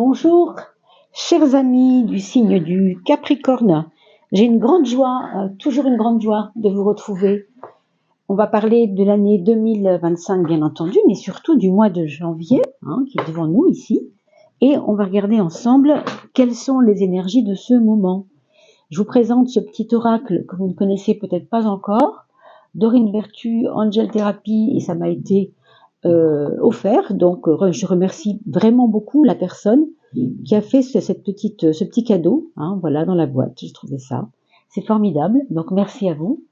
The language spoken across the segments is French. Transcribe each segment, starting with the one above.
Bonjour, chers amis du signe du Capricorne. J'ai une grande joie, toujours une grande joie de vous retrouver. On va parler de l'année 2025, bien entendu, mais surtout du mois de janvier, qui est devant nous ici. Et on va regarder ensemble quelles sont les énergies de ce moment. Je vous présente ce petit oracle que vous ne connaissez peut-être pas encore. Dorine Vertu, Angel Therapy, et ça m'a été offert. Donc, je remercie vraiment beaucoup la personne qui a fait ce petit cadeau, voilà, dans la boîte. J'ai trouvé ça. C'est formidable. Donc, merci à vous.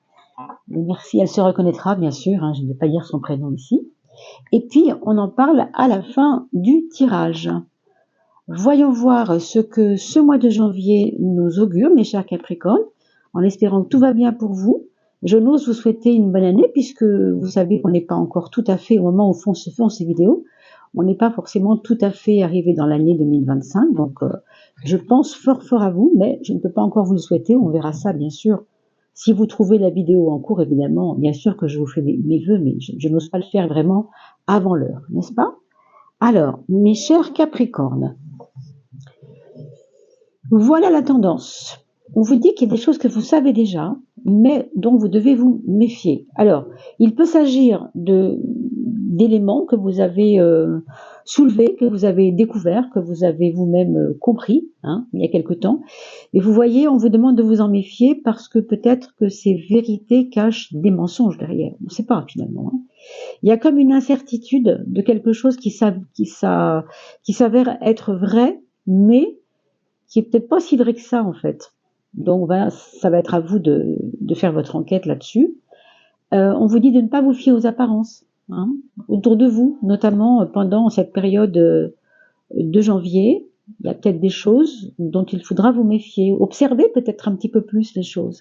Et merci, elle se reconnaîtra, bien sûr. Je ne vais pas dire son prénom ici. Et puis, on en parle à la fin du tirage. Voyons voir ce que ce mois de janvier nous augure, mes chers Capricornes, en espérant que tout va bien pour vous. Je n'ose vous souhaiter une bonne année puisque vous savez qu'on n'est pas encore tout à fait au moment où se font ces vidéos. On n'est pas forcément tout à fait arrivé dans l'année 2025. Donc, je pense fort à vous, mais je ne peux pas encore vous le souhaiter. On verra ça, bien sûr. Si vous trouvez la vidéo en cours, évidemment, bien sûr que je vous fais mes vœux, mais je n'ose pas le faire vraiment avant l'heure, n'est-ce pas? Alors, mes chers Capricornes, voilà la tendance. On vous dit qu'il y a des choses que vous savez déjà, mais dont vous devez vous méfier. Alors, il peut s'agir d'éléments que vous avez soulevés, que vous avez découverts, que vous avez vous-même compris, il y a quelque temps. Et vous voyez, on vous demande de vous en méfier parce que peut-être que ces vérités cachent des mensonges derrière. On ne sait pas finalement. Il y a comme une incertitude de quelque chose qui s'avère être vrai, mais qui est peut-être pas si vrai que ça en fait. Donc ça va être à vous de faire votre enquête là-dessus. On vous dit de ne pas vous fier aux apparences, autour de vous, notamment pendant cette période de janvier. Il y a peut-être des choses dont il faudra vous méfier. Observez peut-être un petit peu plus les choses.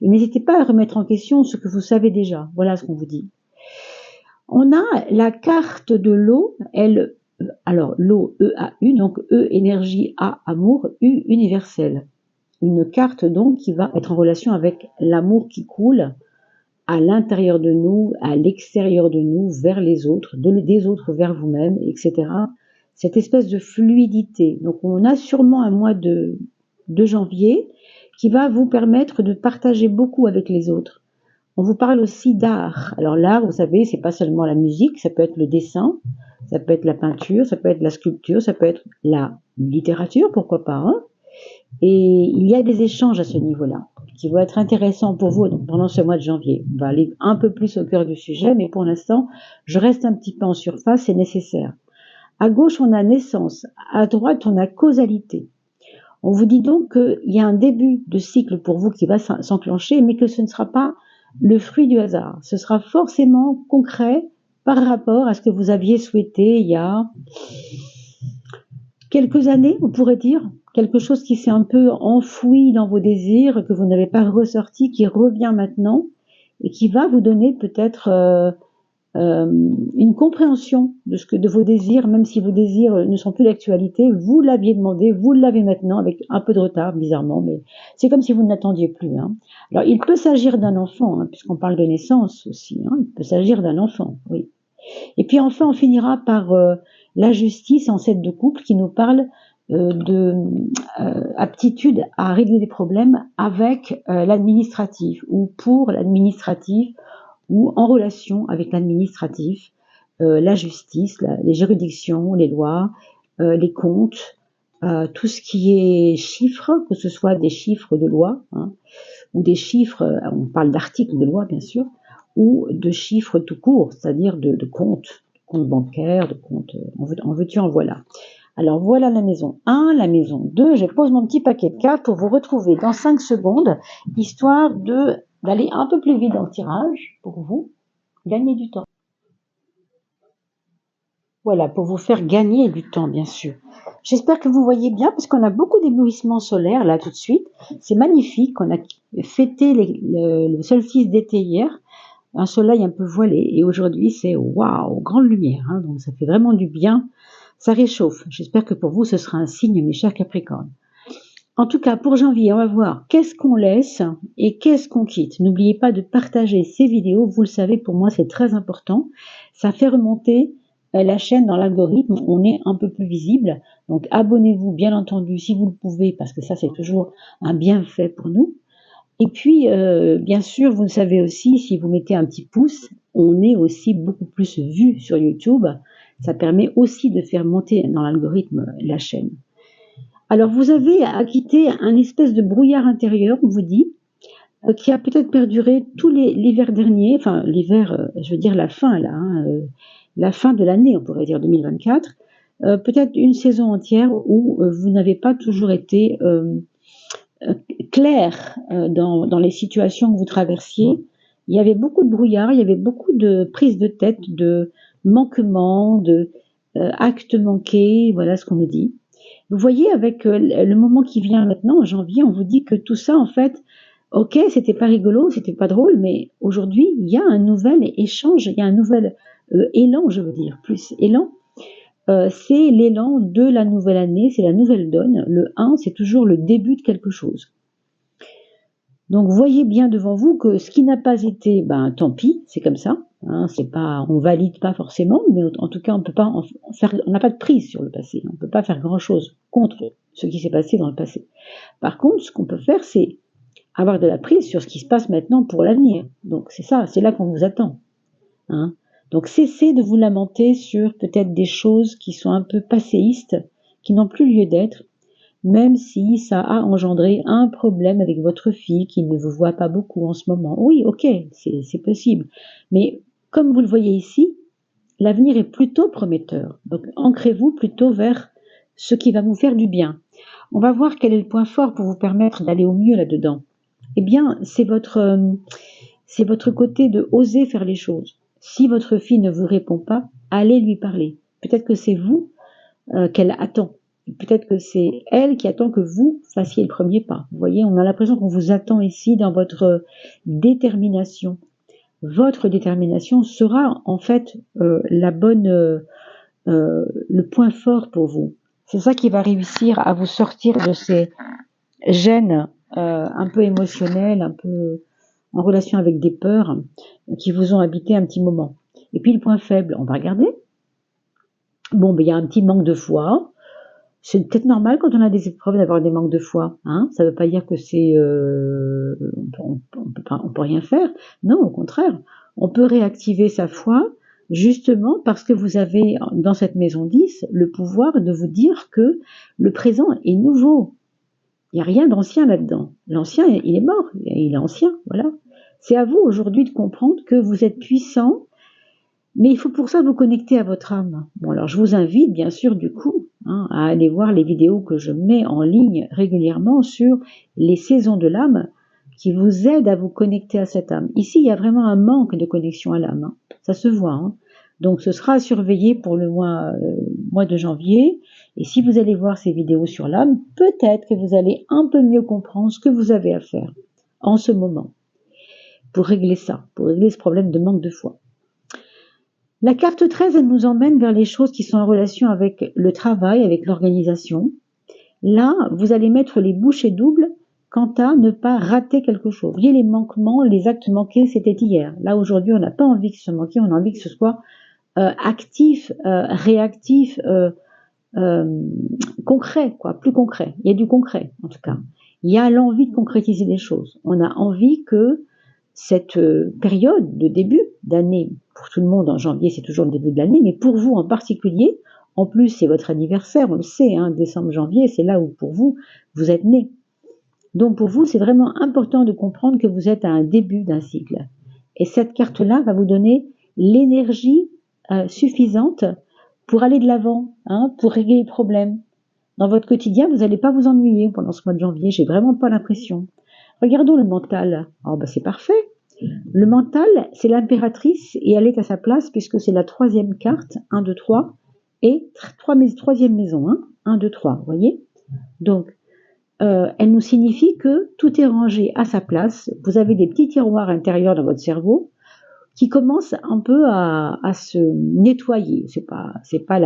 Et n'hésitez pas à remettre en question ce que vous savez déjà. Voilà ce qu'on vous dit. On a la carte de l'eau, alors l'eau, E-A-U, donc E, énergie, A, amour, U, universel. Une carte donc qui va être en relation avec l'amour qui coule à l'intérieur de nous, à l'extérieur de nous, vers les autres, des autres vers vous-même, etc. Cette espèce de fluidité. Donc on a sûrement un mois de janvier qui va vous permettre de partager beaucoup avec les autres. On vous parle aussi d'art. Alors l'art, vous savez, c'est pas seulement la musique, ça peut être le dessin, ça peut être la peinture, ça peut être la sculpture, ça peut être la littérature, pourquoi pas. Et il y a des échanges à ce niveau-là qui vont être intéressants pour vous pendant ce mois de janvier. On va aller un peu plus au cœur du sujet, mais pour l'instant, je reste un petit peu en surface, c'est nécessaire. À gauche, on a naissance, à droite, on a causalité. On vous dit donc qu'il y a un début de cycle pour vous qui va s'enclencher, mais que ce ne sera pas le fruit du hasard. Ce sera forcément concret par rapport à ce que vous aviez souhaité il y a quelques années, on pourrait dire. Quelque chose qui s'est un peu enfoui dans vos désirs, que vous n'avez pas ressorti, qui revient maintenant et qui va vous donner peut-être une compréhension de vos désirs, même si vos désirs ne sont plus d'actualité. Vous l'aviez demandé, vous l'avez maintenant avec un peu de retard, bizarrement, mais c'est comme si vous ne l'attendiez plus. Alors, il peut s'agir d'un enfant, puisqu'on parle de naissance aussi. Il peut s'agir d'un enfant, oui. Et puis enfin, on finira par la justice en 7 de couple qui nous parle aptitude à régler des problèmes avec l'administratif ou pour l'administratif ou en relation avec l'administratif, la justice, les juridictions, les lois, les comptes, tout ce qui est chiffres, que ce soit des chiffres de loi ou des chiffres, on parle d'articles de loi bien sûr, ou de chiffres tout court, c'est-à-dire de comptes bancaires, de comptes, en veux-tu, en voilà. Alors voilà la maison 1, la maison 2, je pose mon petit paquet de cartes pour vous retrouver dans 5 secondes, histoire d'aller un peu plus vite dans le tirage, pour vous gagner du temps. Voilà, pour vous faire gagner du temps, bien sûr. J'espère que vous voyez bien, parce qu'on a beaucoup d'éblouissements solaires, là, tout de suite. C'est magnifique, on a fêté le solstice d'été hier, un soleil un peu voilé, et aujourd'hui, c'est waouh, grande lumière, donc ça fait vraiment du bien. Ça réchauffe. J'espère que pour vous, ce sera un signe, mes chers Capricornes. En tout cas, pour janvier, on va voir qu'est-ce qu'on laisse et qu'est-ce qu'on quitte. N'oubliez pas de partager ces vidéos. Vous le savez, pour moi, c'est très important. Ça fait remonter la chaîne dans l'algorithme. On est un peu plus visible. Donc abonnez-vous bien entendu si vous le pouvez, parce que ça c'est toujours un bienfait pour nous. Et puis bien sûr, vous le savez aussi, si vous mettez un petit pouce, on est aussi beaucoup plus vu sur YouTube. Ça permet aussi de faire monter dans l'algorithme la chaîne. Alors vous avez à quitter un espèce de brouillard intérieur, on vous dit, qui a peut-être perduré tout l'hiver dernier, enfin l'hiver, je veux dire la fin là, la fin de l'année, on pourrait dire 2024, peut-être une saison entière où vous n'avez pas toujours été clair dans les situations que vous traversiez. Il y avait beaucoup de brouillard, il y avait beaucoup de prises de tête, de manquements, de actes manqués, voilà ce qu'on nous dit. Vous voyez, avec le moment qui vient maintenant, en janvier, on vous dit que tout ça, en fait, ok, c'était pas rigolo, c'était pas drôle, mais aujourd'hui, il y a un nouvel échange, il y a un nouvel élan, je veux dire, plus élan. C'est l'élan de la nouvelle année, c'est la nouvelle donne. Le 1, c'est toujours le début de quelque chose. Donc voyez bien devant vous que ce qui n'a pas été, ben tant pis, c'est comme ça. Hein, c'est pas, on valide pas forcément, mais en tout cas on peut pas en faire, on n'a pas de prise sur le passé. On peut pas faire grand chose contre ce qui s'est passé dans le passé. Par contre, ce qu'on peut faire, c'est avoir de la prise sur ce qui se passe maintenant pour l'avenir. Donc c'est ça, c'est là qu'on vous attend. Hein. Donc cessez de vous lamenter sur peut-être des choses qui sont un peu passéistes, qui n'ont plus lieu d'être, même si ça a engendré un problème avec votre fille qui ne vous voit pas beaucoup en ce moment. Oui, ok, c'est possible. Mais comme vous le voyez ici, l'avenir est plutôt prometteur. Donc ancrez-vous plutôt vers ce qui va vous faire du bien. On va voir quel est le point fort pour vous permettre d'aller au mieux là-dedans. Eh bien, c'est votre côté de oser faire les choses. Si votre fille ne vous répond pas, allez lui parler. Peut-être que c'est vous qu'elle attend. Peut-être que c'est elle qui attend que vous fassiez le premier pas. Vous voyez, on a l'impression qu'on vous attend ici dans votre détermination. Votre détermination sera en fait le point fort pour vous. C'est ça qui va réussir à vous sortir de ces gènes un peu émotionnels, un peu en relation avec des peurs qui vous ont habité un petit moment. Et puis le point faible, on va regarder. Bon, ben il y a un petit manque de foi. C'est peut-être normal quand on a des épreuves d'avoir des manques de foi. Hein, ça ne veut pas dire que c'est on peut rien faire. Non, au contraire, on peut réactiver sa foi justement parce que vous avez dans cette maison 10 le pouvoir de vous dire que le présent est nouveau. Il n'y a rien d'ancien là-dedans. L'ancien, il est mort, il est ancien, voilà. C'est à vous aujourd'hui de comprendre que vous êtes puissant, mais il faut pour ça vous connecter à votre âme. Bon, alors je vous invite bien sûr du coup à aller voir les vidéos que je mets en ligne régulièrement sur les saisons de l'âme qui vous aident à vous connecter à cette âme. Ici, il y a vraiment un manque de connexion à l'âme. Hein. Ça se voit. Hein. Donc ce sera à surveiller pour le mois de janvier. Et si vous allez voir ces vidéos sur l'âme, peut-être que vous allez un peu mieux comprendre ce que vous avez à faire en ce moment pour régler ça, pour régler ce problème de manque de foi. La carte 13, elle nous emmène vers les choses qui sont en relation avec le travail, avec l'organisation. Là, vous allez mettre les bouchées doubles quant à ne pas rater quelque chose. Vous voyez, les manquements, les actes manqués, c'était hier. Là, aujourd'hui, on n'a pas envie que ce soit manqué, on a envie que ce soit actif, réactif, concret, quoi, plus concret. Il y a du concret, en tout cas. Il y a l'envie de concrétiser les choses. On a envie que cette période de début d'année, pour tout le monde en janvier, c'est toujours le début de l'année, mais pour vous en particulier, en plus c'est votre anniversaire, on le sait, hein, décembre, janvier, c'est là où pour vous, vous êtes né. Donc pour vous, c'est vraiment important de comprendre que vous êtes à un début d'un cycle. Et cette carte-là va vous donner l'énergie suffisante pour aller de l'avant, hein, pour régler les problèmes. Dans votre quotidien, vous n'allez pas vous ennuyer pendant ce mois de janvier, j'ai vraiment pas l'impression. Regardons le mental. Oh, ben c'est parfait. Le mental, c'est l'impératrice et elle est à sa place puisque c'est la troisième carte, 1, 2, 3, et troisième maison, hein, 1, 2, 3, vous voyez. Donc, elle nous signifie que tout est rangé à sa place. Vous avez des petits tiroirs intérieurs dans votre cerveau qui commencent un peu à se nettoyer. C'est pas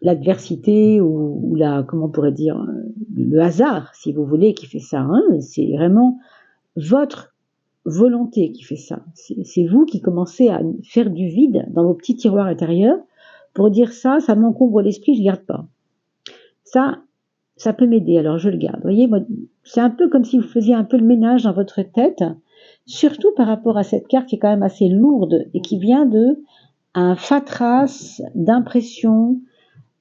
l'adversité ou comment on pourrait dire, le hasard, si vous voulez, qui fait ça. Hein. C'est vraiment votre volonté qui fait ça. C'est vous qui commencez à faire du vide dans vos petits tiroirs intérieurs pour dire ça m'encombre l'esprit, je garde pas. Ça peut m'aider, alors je le garde. Vous voyez, moi, c'est un peu comme si vous faisiez un peu le ménage dans votre tête, surtout par rapport à cette carte qui est quand même assez lourde et qui vient de un fatras d'impressions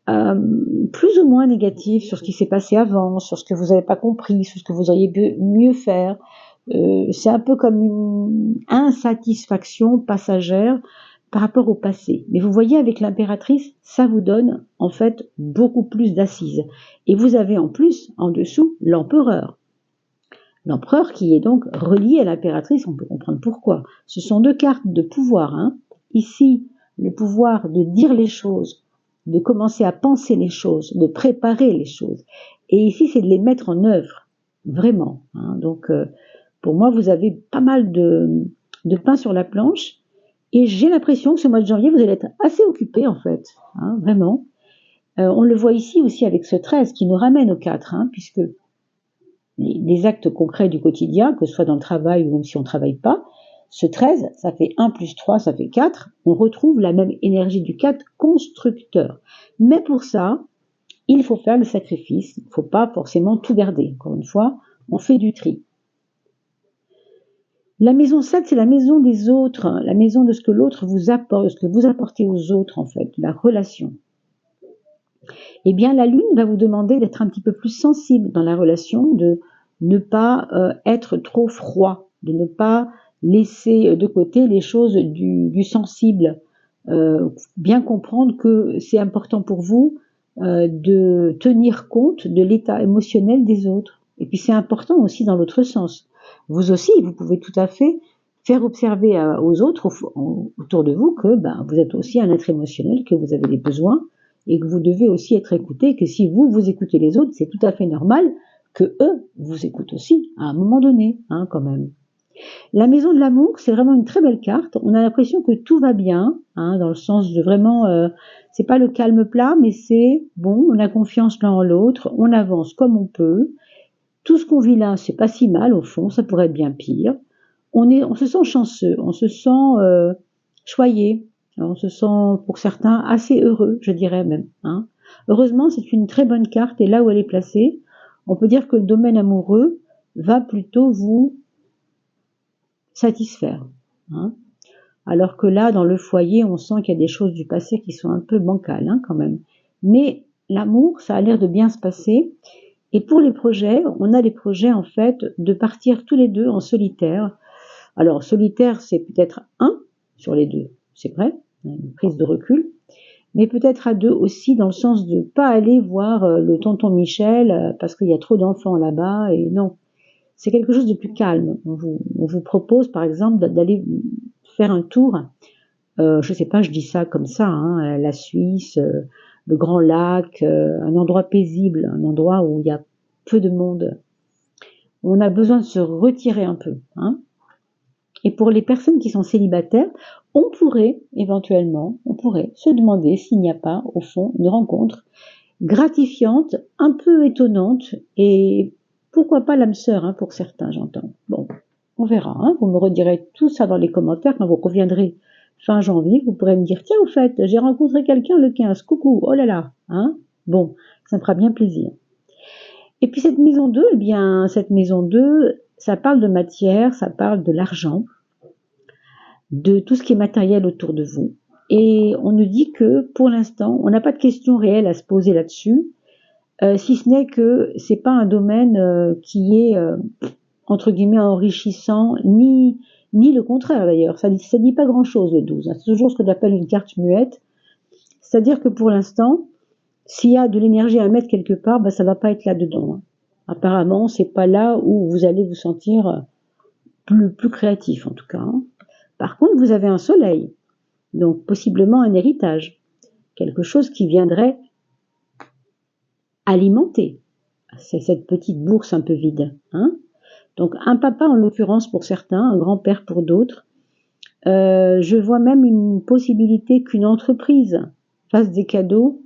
plus ou moins négatives sur ce qui s'est passé avant, sur ce que vous n'avez pas compris, sur ce que vous auriez pu mieux faire. C'est un peu comme une insatisfaction passagère par rapport au passé. Mais vous voyez, avec l'impératrice, ça vous donne en fait beaucoup plus d'assises. Et vous avez en plus, en dessous, l'empereur. L'empereur qui est donc relié à l'impératrice, on peut comprendre pourquoi. Ce sont deux cartes de pouvoir. Hein. Ici, le pouvoir de dire les choses, de commencer à penser les choses, de préparer les choses. Et ici, c'est de les mettre en œuvre, vraiment. Hein. Donc, pour moi, vous avez pas mal de pain sur la planche. Et j'ai l'impression que ce mois de janvier, vous allez être assez occupé, en fait. Hein, vraiment. On le voit ici aussi avec ce 13 qui nous ramène au 4, hein, puisque les actes concrets du quotidien, que ce soit dans le travail ou même si on ne travaille pas, ce 13, ça fait 1 plus 3, ça fait 4. On retrouve la même énergie du 4 constructeur. Mais pour ça, il faut faire le sacrifice. Il ne faut pas forcément tout garder. Encore une fois, on fait du tri. La maison 7, c'est la maison des autres, la maison de ce que l'autre vous apporte, ce que vous apportez aux autres, en fait, la relation. Eh bien, la Lune va vous demander d'être un petit peu plus sensible dans la relation, de ne pas être trop froid, de ne pas laisser de côté les choses du sensible. Bien comprendre que c'est important pour vous de tenir compte de l'état émotionnel des autres. Et puis c'est important aussi dans l'autre sens. Vous aussi, vous pouvez tout à fait faire observer aux autres autour de vous que vous êtes aussi un être émotionnel, que vous avez des besoins et que vous devez aussi être écouté, que si vous écoutez les autres, c'est tout à fait normal que eux vous écoutent aussi, à un moment donné, hein, quand même. La maison de l'amour, c'est vraiment une très belle carte. On a l'impression que tout va bien, hein, dans le sens de vraiment, c'est pas le calme plat, mais c'est bon, on a confiance l'un en l'autre, on avance comme on peut. Tout ce qu'on vit là, c'est pas si mal au fond, ça pourrait être bien pire. On se sent chanceux, on se sent choyé, on se sent pour certains assez heureux, je dirais même. Hein. Heureusement, c'est une très bonne carte et là où elle est placée, on peut dire que le domaine amoureux va plutôt vous satisfaire. Hein. Alors que là, dans le foyer, on sent qu'il y a des choses du passé qui sont un peu bancales, hein, quand même. Mais l'amour, ça a l'air de bien se passer. Et pour les projets, on a des projets en fait de partir tous les deux en solitaire. Alors solitaire, c'est peut-être un sur les deux, c'est vrai, une prise de recul, mais peut-être à deux aussi dans le sens de pas aller voir le tonton Michel parce qu'il y a trop d'enfants là-bas et non. C'est quelque chose de plus calme. On vous propose par exemple d'aller faire un tour, je sais pas, je dis ça comme ça, hein, la Suisse, le Grand Lac, un endroit paisible, un endroit où il y a peu de monde. On a besoin de se retirer un peu. Hein. Et pour les personnes qui sont célibataires, on pourrait éventuellement, se demander s'il n'y a pas, au fond, une rencontre gratifiante, un peu étonnante, et pourquoi pas l'âme sœur, hein, pour certains, j'entends. Bon, on verra. Hein. Vous me redirez tout ça dans les commentaires quand vous reviendrez fin janvier. Vous pourrez me dire, tiens, au fait, j'ai rencontré quelqu'un le 15, coucou, oh là là. Hein. Bon, ça me fera bien plaisir. Et puis cette maison 2, eh bien, cette maison 2, ça parle de matière, ça parle de l'argent, de tout ce qui est matériel autour de vous. Et on nous dit que, pour l'instant, on n'a pas de questions réelles à se poser là-dessus, si ce n'est que c'est pas un domaine qui est, entre guillemets, enrichissant, ni le contraire d'ailleurs. Ça dit pas grand-chose, le 12. Hein. C'est toujours ce qu'on appelle une carte muette. C'est-à-dire que pour l'instant, s'il y a de l'énergie à mettre quelque part, ça va pas être là-dedans. Hein. Apparemment, c'est pas là où vous allez vous sentir plus créatif, en tout cas. Hein. Par contre, vous avez un soleil, donc possiblement un héritage, quelque chose qui viendrait alimenter cette petite bourse un peu vide. Hein. Donc un papa en l'occurrence pour certains, un grand-père pour d'autres. Je vois même une possibilité qu'une entreprise fasse des cadeaux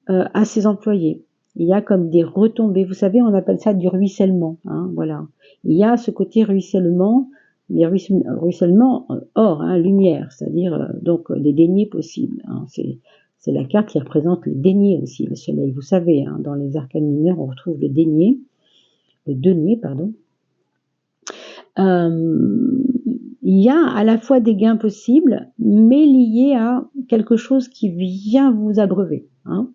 à ses employés. Il y a comme des retombées, vous savez, on appelle ça du ruissellement. Hein, voilà. Il y a ce côté ruissellement, mais ruissellement or, hein, lumière, c'est-à-dire donc les deniers possibles. Hein, C'est la carte qui représente le denier aussi, le soleil. Vous savez, hein, dans les arcanes mineures, on retrouve le denier, pardon. Il y a à la fois des gains possibles, mais liés à quelque chose qui vient vous abreuver. Hein.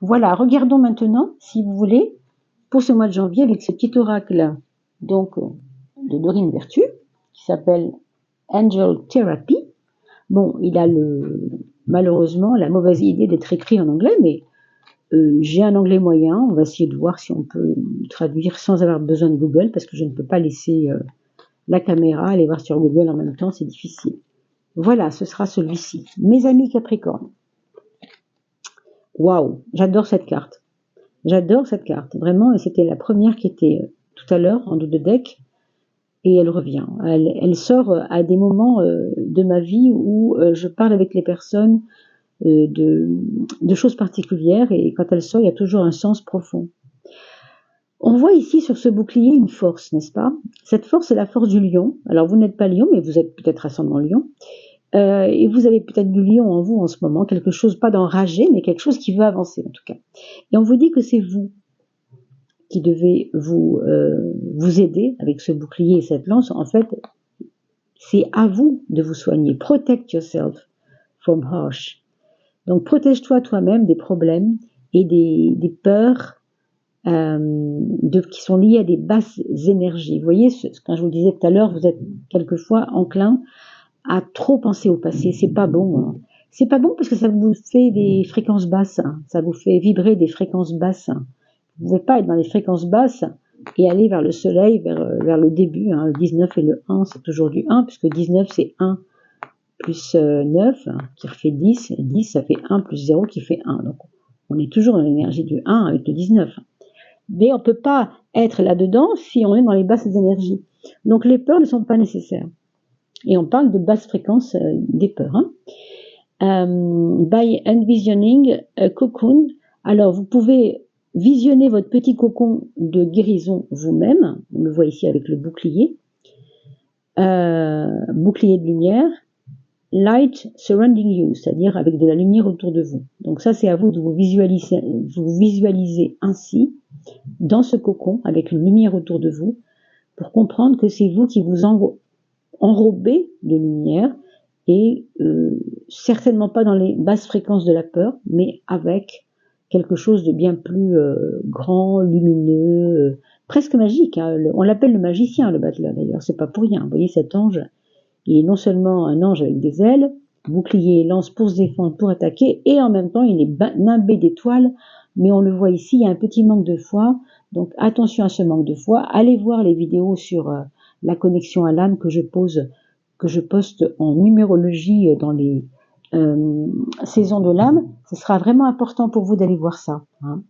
Voilà, regardons maintenant, si vous voulez, pour ce mois de janvier, avec ce petit oracle donc, de Dorine Virtue, qui s'appelle Angel Therapy. Bon, il a malheureusement la mauvaise idée d'être écrit en anglais, mais j'ai un anglais moyen, on va essayer de voir si on peut traduire sans avoir besoin de Google, parce que je ne peux pas laisser la caméra, aller voir sur Google en même temps, c'est difficile. Voilà, ce sera celui-ci. Mes amis Capricorne. Waouh, j'adore cette carte. J'adore cette carte, vraiment, et c'était la première qui était tout à l'heure en dos de deck, et elle revient. Elle sort à des moments de ma vie où je parle avec les personnes de choses particulières, et quand elle sort, il y a toujours un sens profond. On voit ici sur ce bouclier une force, n'est-ce pas? Cette force, c'est la force du lion. Alors, vous n'êtes pas lion, mais vous êtes peut-être ascendant lion. Et vous avez peut-être du lion en vous en ce moment, quelque chose, pas d'enragé, mais quelque chose qui veut avancer en tout cas. Et on vous dit que c'est vous qui devez vous aider avec ce bouclier et cette lance. En fait, c'est à vous de vous soigner. Protect yourself from harsh. Donc, protège-toi toi-même des problèmes et des peurs qui sont liées à des basses énergies. Vous voyez, quand je vous disais tout à l'heure, vous êtes quelquefois enclin à trop penser au passé. C'est pas bon. Hein. C'est pas bon parce que ça vous fait des fréquences basses. Hein. Ça vous fait vibrer des fréquences basses. Hein. Vous ne pouvez pas être dans les fréquences basses et aller vers le soleil, vers le début. Hein. Le 19 et le 1, c'est toujours du 1, puisque 19, c'est 1 plus 9, qui refait 10. Et 10, ça fait 1 plus 0, qui fait 1. Donc, on est toujours dans l'énergie du 1 avec le 19. Mais on ne peut pas être là-dedans si on est dans les basses énergies. Donc, les peurs ne sont pas nécessaires. Et on parle de basse fréquence des peurs. Hein. By envisioning a cocoon, alors vous pouvez visionner votre petit cocon de guérison vous-même. On le voit ici avec le bouclier. Bouclier de lumière. Light surrounding you, c'est-à-dire avec de la lumière autour de vous. Donc ça, c'est à vous de vous visualiser ainsi, dans ce cocon, avec une lumière autour de vous, pour comprendre que c'est vous qui vous enrobez de lumière, et certainement pas dans les basses fréquences de la peur, mais avec quelque chose de bien plus grand, lumineux, presque magique. Hein. On l'appelle le magicien, le Battler, d'ailleurs, c'est pas pour rien. Vous voyez cet ange, il est non seulement un ange avec des ailes, bouclier, lance pour se défendre, pour attaquer, et en même temps il est nimbé d'étoiles, mais on le voit ici, il y a un petit manque de foi, donc attention à ce manque de foi. Allez voir les vidéos sur la connexion à l'âme que je poste en numérologie dans les saisons de l'âme. Ce sera vraiment important pour vous d'aller voir ça. Hein.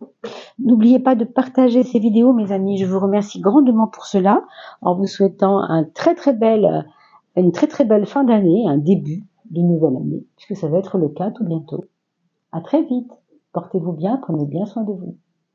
N'oubliez pas de partager ces vidéos, mes amis. Je vous remercie grandement pour cela, en vous souhaitant une très très belle fin d'année, un début de nouvelle année, puisque ça va être le cas tout bientôt. À très vite. Portez-vous bien, prenez bien soin de vous.